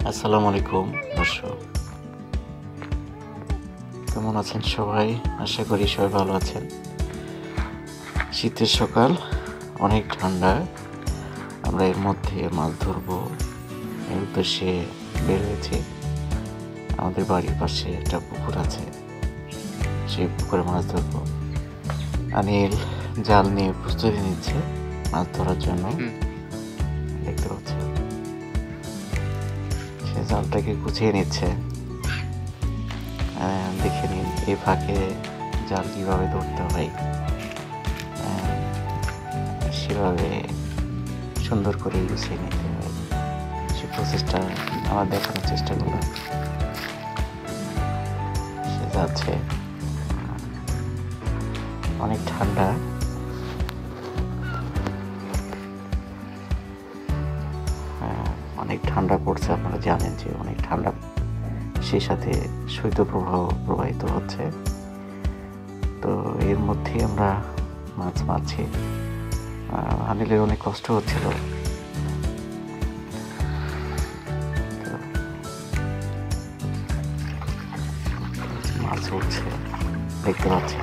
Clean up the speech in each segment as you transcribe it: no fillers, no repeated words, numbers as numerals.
আসসালামু আলাইকুম দর্শক, কেমন আছেন সবাই? আশা করি সবাই ভালো আছেন। শীতের সকাল, অনেক ঠান্ডা। আমরা এর মধ্যে মাছ ধরবো এর উদ্দেশ্যে বের হয়েছি। আমাদের বাড়ির পাশে একটা পুকুর আছে, সেই পুকুরে মাছ ধরবো। অনিল জাল নিয়ে প্রস্তুতি নিচ্ছে মাছ ধরার জন্য। দেখতে পাচ্ছেন সে জালটাকে গুছিয়ে নিচ্ছে। দেখে নিন এই ফাঁকে জাল কীভাবে ধরতে হয়, সেভাবে সুন্দর করে গুছিয়ে নিতে হয়। সে প্রসেসটা আমার দেখানোর চেষ্টা করলাম। সে যাচ্ছে, অনেক ঠান্ডা। অনেক ঠান্ডা পড়ছে, আপনারা জানেন যে অনেক ঠান্ডা, সেই সাথে শৈত্যপ্রবাহ প্রবাহিত হচ্ছে। তো এর মধ্যে আমরা মাছ মারছি। আনিলের অনেক কষ্ট হচ্ছিল। মাছ উঠছে, দেখতে পাচ্ছি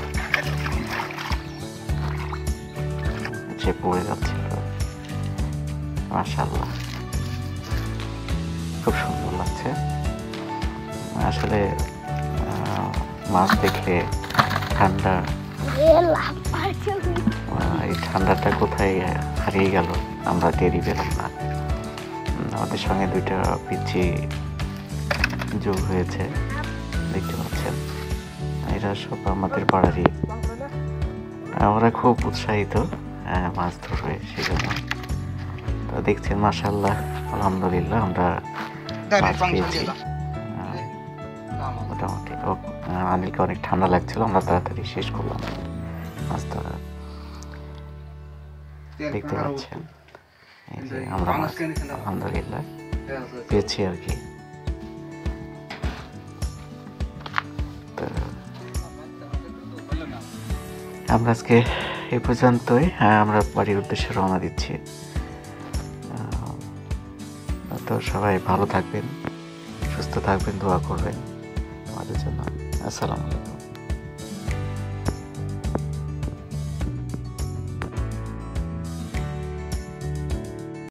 সে পড়ে যাচ্ছিল। মাশাআল্লাহ, খুব সুন্দর লাগছে আসলে। মাছ দেখে ঠান্ডা, এই ঠান্ডাটা কোথায় হারিয়ে গেল আমরা টেরই পেলাম না। আমাদের সঙ্গে দুইটা পিচ্ছি যোগ হয়েছে, দেখতে পাচ্ছেন। এরা সব আমাদের পাড়ারই। আমরা খুব উৎসাহিত মাছ ধরবে, সেই জন্য। তো দেখছেন, মাশাআল্লাহ, আলহামদুলিল্লাহ, আমরা মাছ পেয়েছি মোটামুটি। আনিলকে অনেক ঠান্ডা লাগছিল, আমরা তাড়াতাড়ি শেষ করলাম মাছ ধরা। দেখতে পাচ্ছেন এই যে আমরা মাছ আলহামদুলিল্লাহ পেয়েছি আর কি। তো আমরা আজকে এই পর্যন্তই। আমরা বাড়ির উদ্দেশ্যে রওনা দিচ্ছি। তো সবাই ভালো থাকবেন, সুস্থ থাকবেন, দোয়া করবেন আমাদের জন্য। আসসালামু আলাইকুম।